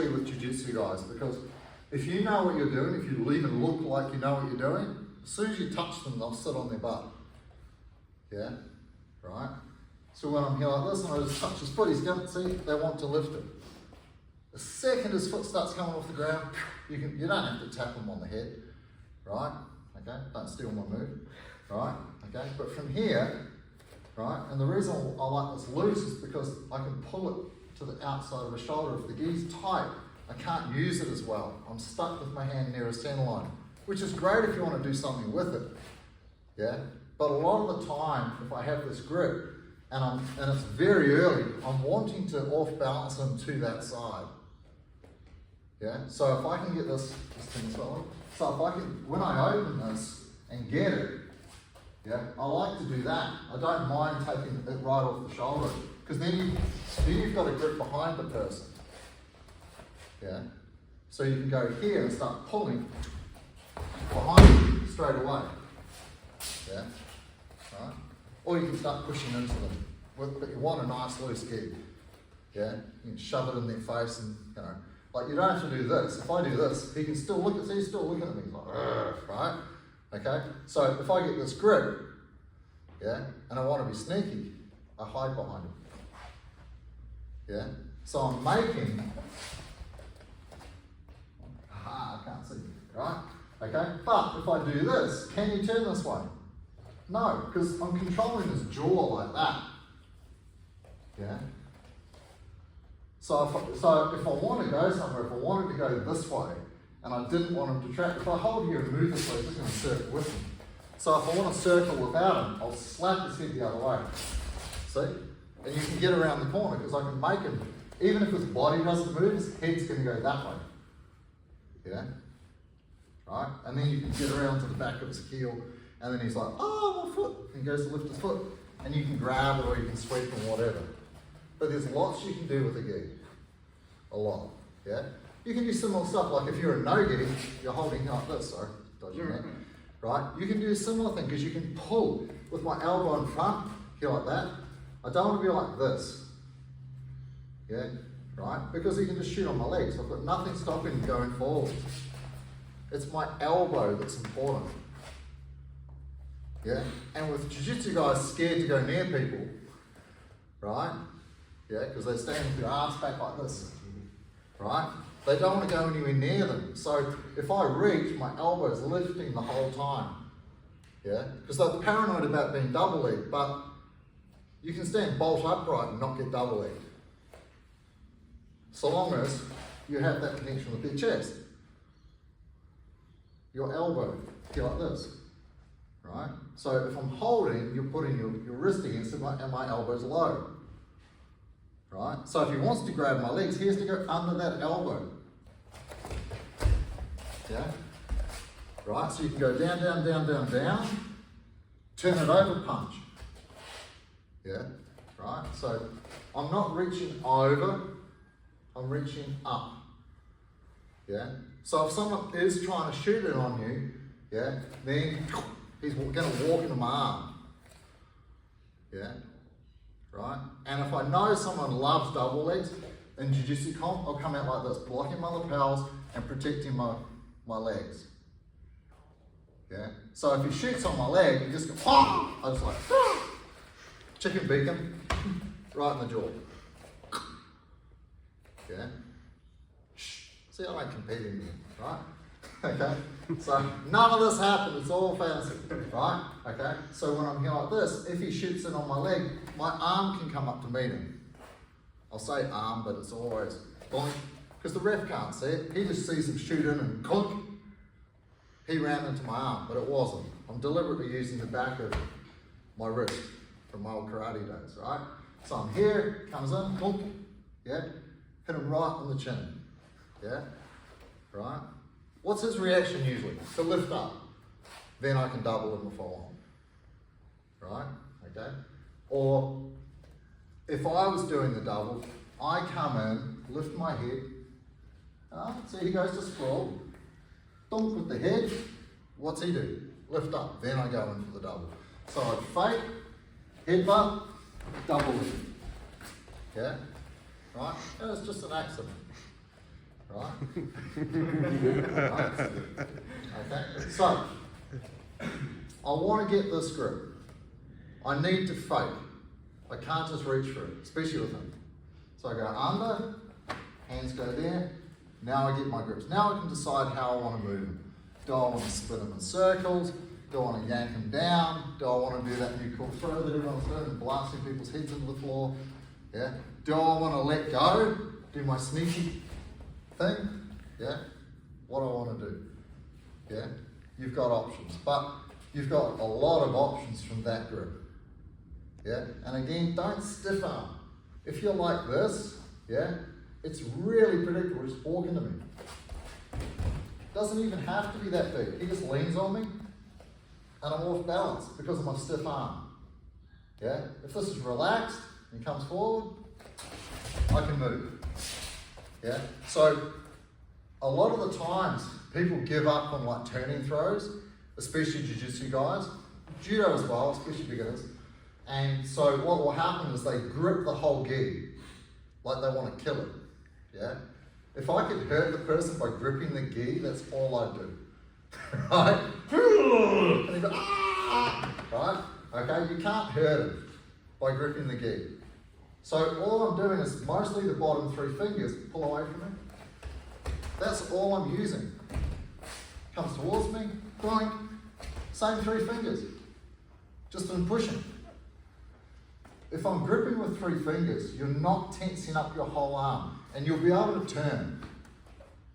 with jiu-jitsu guys, because if you know what you're doing, if you even look like you know what you're doing, as soon as you touch them, they'll sit on their butt. Yeah, right? So when I'm here like this and I just touch his foot, he's going to see, they want to lift it. The second his foot starts coming off the ground, you don't have to tap him on the head, right? Okay, don't steal my move, right? Okay, but from here, right, and the reason I like this loose is because I can pull it to the outside of the shoulder. If the gi's tight, I can't use it as well. I'm stuck with my hand near a center line, which is great if you want to do something with it, yeah? But a lot of the time, if I have this grip, and it's very early, I'm wanting to off balance him to that side, yeah? So if I can get this thing swelling, so if I can, when I open this and get it, yeah, I like to do that. I don't mind taking it right off the shoulder, because then you've got a grip behind the person. Yeah, so you can go here and start pulling behind you straight away. Yeah, right. Or you can start pushing into them. But you want a nice loose gi. Yeah, you can shove it in their face, and like you don't have to do this. If I do this, he can still look at. See, he's still looking at me. He's like, right. Okay, so if I get this grip, yeah, and I want to be sneaky, I hide behind him. Yeah, so I'm making, I can't see, right? Okay, but if I do this, can you turn this way? No, because I'm controlling his jaw like that. Yeah. So if I want to go somewhere, if I wanted to go this way, and I didn't want him to track, if I hold here and move this way, he's just going to circle with me. So if I want to circle without him, I'll slap his head the other way. See? And you can get around the corner, because I can make him, even if his body doesn't move, his head's going to go that way. Yeah? Right? And then you can get around to the back of his heel, and then he's like, oh, my foot. And he goes to lift his foot. And you can grab it, or you can sweep him, whatever. But there's lots you can do with a gi. A lot. Yeah? You can do similar stuff, like if you're a no-gi, you're holding like this, sorry, dodgy neck, right? You can do a similar thing, because you can pull with my elbow in front, here like that. I don't want to be like this, yeah, right? Because you can just shoot on my legs. I've got nothing stopping me going forward. It's my elbow that's important, yeah? And with jiu-jitsu guys scared to go near people, right? Yeah, because they're standing with their arms back like this, right? They don't want to go anywhere near them. So if I reach, my elbow is lifting the whole time. Yeah? Because they're paranoid about being double legged, but you can stand bolt upright and not get double legged. So long as you have that connection with their chest. Your elbow, here like this. Right? So if I'm holding, you're putting your wrist against it and my elbow's low. Right? So if he wants to grab my legs, he has to go under that elbow. Yeah? Right? So you can go down, down, down, down, down, turn it over, punch. Yeah? Right? So I'm not reaching over, I'm reaching up. Yeah? So if someone is trying to shoot it on you, yeah, then he's going to walk into my arm. Yeah? Right? And if I know someone loves double legs in jiu-jitsu comp, I'll come out like this, blocking my lapels and protecting my legs. Yeah? So if he shoots on my leg, you just go, oh! I just like, chicken beacon, right in the jaw. Yeah? Shh. See, I don't compete in here, right? Okay? So none of this happened, it's all fantasy, right? Okay? So when I'm here like this, if he shoots it on my leg, my arm can come up to meet him. I'll say arm, but it's always boink, because the ref can't see it. He just sees him shoot in and clunk. He ran into my arm, but it wasn't. I'm deliberately using the back of my wrist from my old karate days, right? So I'm here, comes in, clunk, yeah? Hit him right on the chin, yeah? Right? What's his reaction usually? To lift up. Then I can double in the follow on. Right? Okay? Or if I was doing the double, I come in, lift my head. See, he goes to sprawl. Dunk with the head. What's he do? Lift up. Then I go in for the double. So I'd fake, headbutt, double in. Yeah? Right? It was just an accident. right? Right? Okay, so I want to get this grip. I need to fake. I can't just reach for it, especially with him. So I go under, hands go there. Now I get my grips. Now I can decide how I want to move him. Do I want to spin him in circles? Do I want to yank him down? Do I want to do that new cool throw that everyone's doing and blasting people's heads into the floor? Yeah. Do I want to let go? Do my sneaky thing? Yeah. What do I want to do? Yeah. You've got options, but you've got a lot of options from that grip. Yeah. And again, don't stiff arm. If you're like this, yeah, it's really predictable. Just walk into me. Doesn't even have to be that big. He just leans on me, and I'm off balance because of my stiff arm. Yeah. If this is relaxed and he comes forward, I can move. Yeah. So a lot of the times people give up on like turning throws, especially jiu-jitsu guys, judo as well, especially beginners. And so what will happen is they grip the whole gi like they want to kill it. Yeah. If I could hurt the person by gripping the gi, that's all I do. Right? And they go, ah! Right? Okay, you can't hurt him by gripping the gi. So all I'm doing is mostly the bottom three fingers, pull away from me. That's all I'm using. Comes towards me, boink, same three fingers. Just in pushing. If I'm gripping with three fingers, you're not tensing up your whole arm, and you'll be able to turn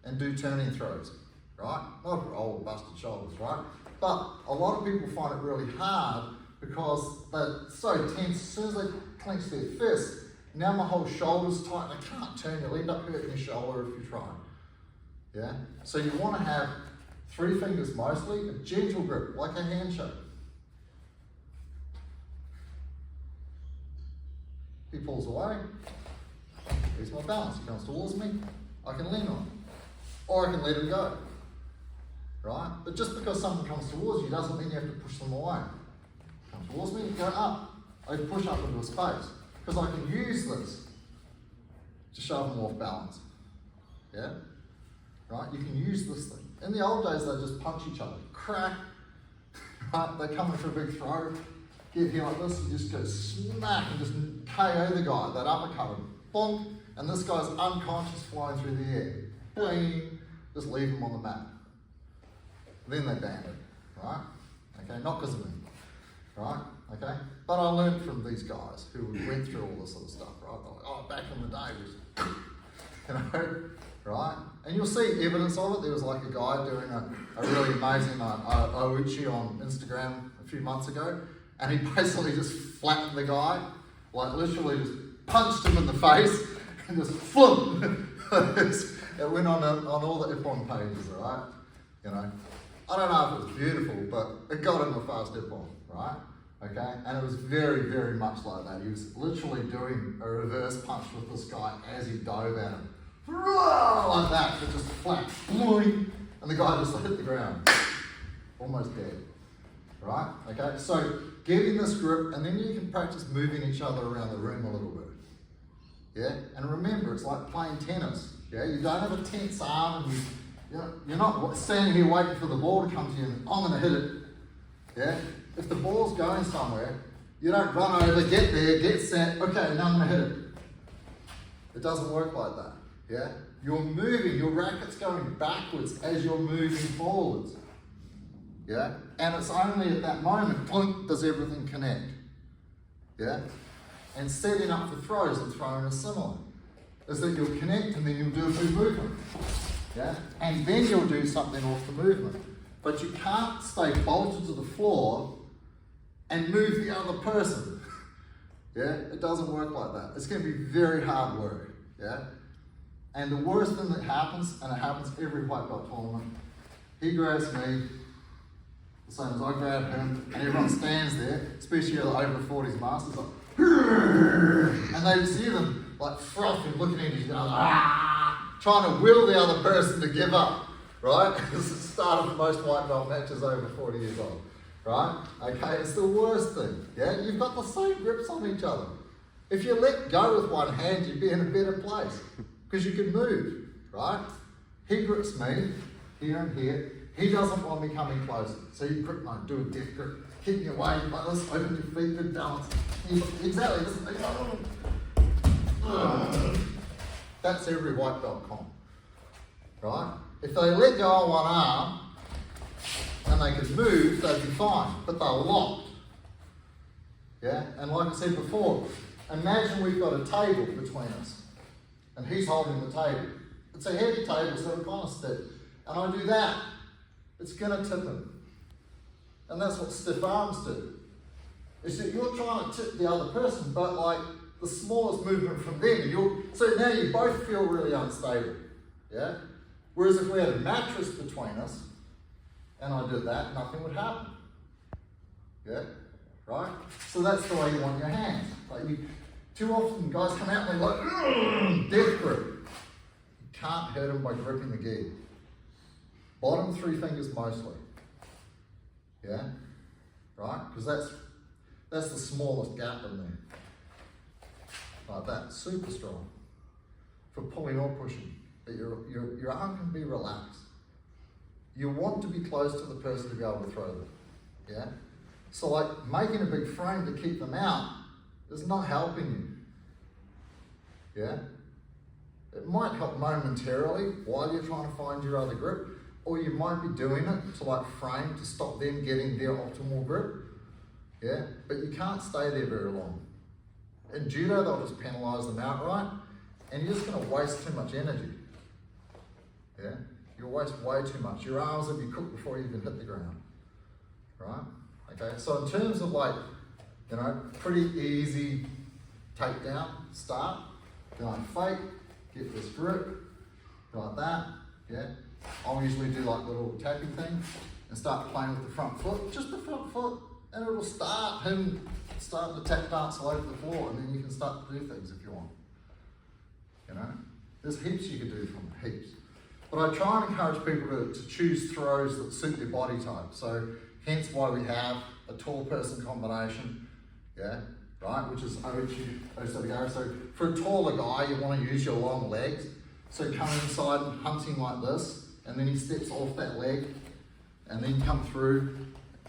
and do turning throws, right? Not old busted shoulders, right? But a lot of people find it really hard because they're so tense. As soon as they clench their fist, now my whole shoulder's tight and I can't turn. You'll end up hurting your shoulder if you try. Yeah? So you want to have three fingers mostly, a gentle grip, like a handshake. He pulls away, here's my balance. He comes towards me, I can lean on him. Or I can let him go. Right? But just because someone comes towards you doesn't mean you have to push them away. Come towards me, go up. I push up into a space. Because I can use this to shove them off balance. Yeah? Right? You can use this thing. In the old days, they just punch each other. Crack. Right? They're coming for a big throw. Get here like this, you just go smack and just KO the guy, that uppercut him. Bonk. And this guy's unconscious flying through the air. Boing. Just leave him on the mat. Then they banned it. Right? Okay? Not because of me. Right? Okay? But I learned from these guys who went through all this sort of stuff, right? They're like, oh, back in the day, it was, you know, right? And you'll see evidence of it. There was like a guy doing a really amazing Ouchi on Instagram a few months ago, and he basically just flattened the guy, like literally just punched him in the face, and just flum. It went on all the Ippon pages, right? You know, I don't know if it was beautiful, but it got him a fast Ippon, right? Okay, and it was very, very much like that. He was literally doing a reverse punch with this guy as he dove at him. Like that, it just flat, and the guy just hit the ground. Almost dead. Right? Okay, so getting this grip, and then you can practice moving each other around the room a little bit. Yeah? And remember, it's like playing tennis. Yeah? You don't have a tense arm, and you're not standing here waiting for the ball to come to you and I'm going to hit it. Yeah? If the ball's going somewhere, you don't run over, get there, get set, okay, now I'm going to hit it. It doesn't work like that. Yeah? You're moving, your racket's going backwards as you're moving forwards. Yeah? And it's only at that moment, plunk, does everything connect. Yeah? And setting up for throws and throwing is similar. Is that you'll connect and then you'll do a big movement. Yeah? And then you'll do something off the movement. But you can't stay bolted to the floor and move the other person. Yeah? It doesn't work like that. It's going to be very hard work. Yeah? And the worst thing that happens, and it happens every white belt tournament, he grabs me, the same as I grab him, and everyone stands there, especially the over 40s masters, like, and they see them like frothing, looking at each other, trying to will the other person to give up, right? It's the start of most white belt matches over 40 years old, right? Okay, it's the worst thing, yeah? You've got the same grips on each other. If you let go with one hand, you'd be in a better place, because you can move, right? He grips me, here and here. He doesn't want me coming closer. So you grip mine, do a death grip, keep your weight like this, open your feet, good balance. Exactly, this is that's every white belt comp, right? If they let go on one arm and they could move, they'd be fine, but they're locked. Yeah, and like I said before, imagine we've got a table between us and he's holding the table. It's a heavy table, so it kind of stick. And I do that, it's gonna tip him. And that's what stiff arms do. Is that you're trying to tip the other person, but like the smallest movement from them, so now you both feel really unstable. Yeah? Whereas if we had a mattress between us and I did that, nothing would happen. Yeah? Right? So that's the way you want your hands. Like too often guys come out and they're like, death grip. You can't hurt them by gripping the gi. Bottom 3 fingers mostly. Yeah? Right? Because that's the smallest gap in there. Like that, super strong. For pulling or pushing. But your arm can be relaxed. You want to be close to the person to be able to throw them. Yeah? So like making a big frame to keep them out is not helping you. Yeah? It might help momentarily while you're trying to find your other grip, or you might be doing it to like frame to stop them getting their optimal grip. Yeah? But you can't stay there very long. In judo, they'll just penalise them outright, and you're just going to waste too much energy. Yeah? You'll waste way too much. Your arms will be cooked before you even hit the ground. Right? Okay, so in terms of like, pretty easy takedown, start, go on fake, get this grip, go like that, yeah? I'll usually do like the little tapping thing and start playing with the front foot, just the front foot, and it'll start him starting to tap dance all over the floor, and then you can start to do things if you want. There's heaps you can do from it, heaps. But I try and encourage people to choose throws that suit their body type. So hence why we have a tall person combination, yeah, right, which is OWGARI. So for a taller guy, you want to use your long legs. So come inside and hunting like this, and then he steps off that leg, and then come through,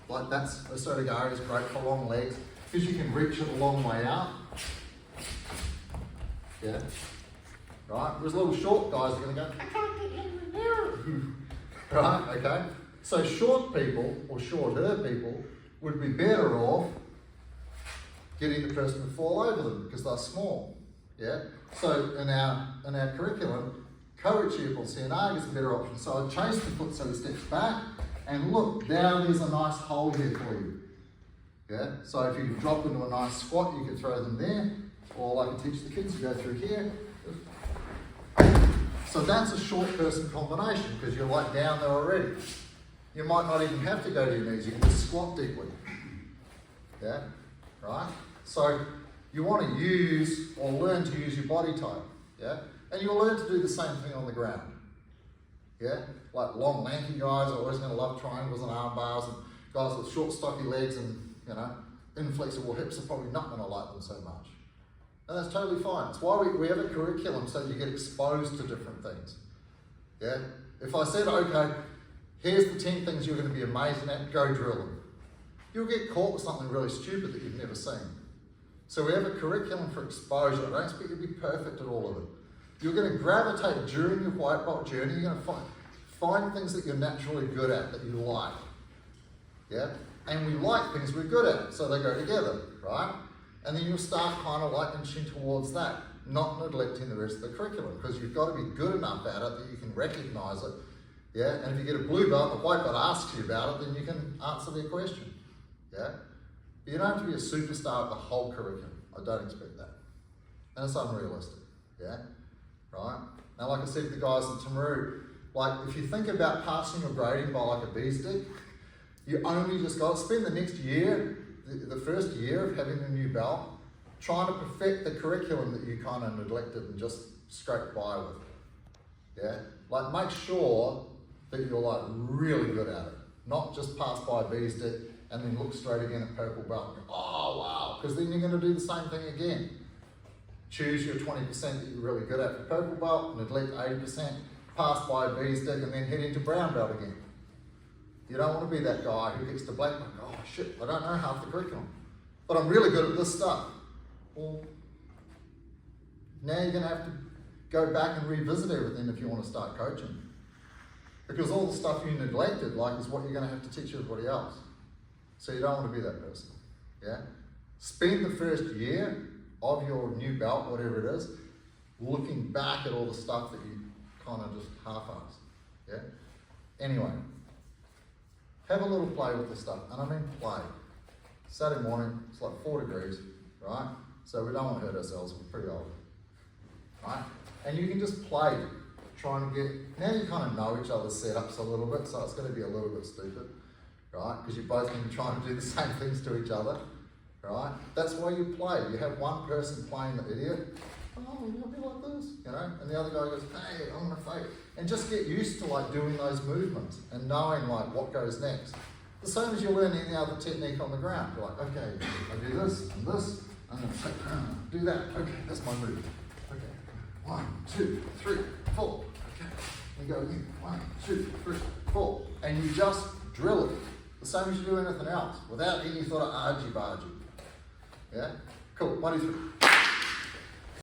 like that's OWGARI is great for long legs, because you can reach it a long way out. Yeah, right, whereas little short guys are going to go, I can't get in there. Right, okay. So short people, or shorter people, would be better off getting the person to fall over them because they're small. Yeah. So in our curriculum, co-retrieval CNR is a better option. So I chase the foot so he steps back, and look, down there's a nice hole here for you. Yeah. So if you drop into a nice squat, you could throw them there, or like I teach the kids, you go through here. So that's a short person combination because you're like down there already. You might not even have to go to your knees, you can just squat deeply. Yeah, right? So you want to use or learn to use your body type. Yeah, and you'll learn to do the same thing on the ground. Yeah, like long lanky guys are always going to love triangles and arm bars, and guys with short stocky legs and inflexible hips are probably not going to like them so much. And that's totally fine. It's why we have a curriculum so you get exposed to different things. Yeah? If I said, okay, here's the 10 things you're going to be amazing at, go drill them. You'll get caught with something really stupid that you've never seen. So we have a curriculum for exposure. I don't expect you to be perfect at all of it. You're going to gravitate during your white belt journey, you're going to find things that you're naturally good at, that you like. Yeah? And we like things we're good at, so they go together, right? And then you'll start kind of like inching towards that, not neglecting the rest of the curriculum, because you've got to be good enough at it that you can recognize it. Yeah, and if you get a blue belt, the white belt asks you about it, then you can answer their question. Yeah, but you don't have to be a superstar of the whole curriculum. I don't expect that. And it's unrealistic. Yeah, right? Now, like I said to the guys in Timaru, like if you think about passing your grading by like a bee stick, you only just got to spend the next year, the first year of having a new belt, trying to perfect the curriculum that you kind of neglected and just scraped by with. Yeah, like make sure that you're like really good at it, not just pass by a bee stick and then look straight again at purple belt and go, oh wow, because then you're going to do the same thing again. Choose your 20% that you're really good at for purple belt, neglect 80% pass by B stick and then head into brown belt again. You don't want to be that guy who gets to black belt, oh shit, I don't know half the curriculum, but I'm really good at this stuff. Well, now you're going to have to go back and revisit everything if you want to start coaching. Because all the stuff you neglected, like, is what you're going to have to teach everybody else. So you don't want to be that person, yeah? Spend the first year of your new belt, whatever it is, looking back at all the stuff that you kind of just half-assed, yeah? Anyway, have a little play with the stuff, and I mean play. Saturday morning, it's like 4 degrees, right? So we don't want to hurt ourselves, we're pretty old, right? And you can just play, trying to get, now you kind of know each other's setups a little bit, so it's going to be a little bit stupid, right? Because you're both going to be trying to do the same things to each other, right? That's why you play. You have one person playing the idiot, oh, you want to be like this, you know? And the other guy goes, hey, I'm going to fake. And just get used to like doing those movements and knowing like what goes next. The same as you learn any other technique on the ground. You're like, okay, I do this, and this, I'm going to fake, do that. Okay, that's my move. Okay, 1, 2, 3, 4. Okay, and go again. 1, 2, 3, 4. And you just drill it. The same as you do anything else, without any sort of argy-bargy. Yeah? Cool, 1, 2, 3.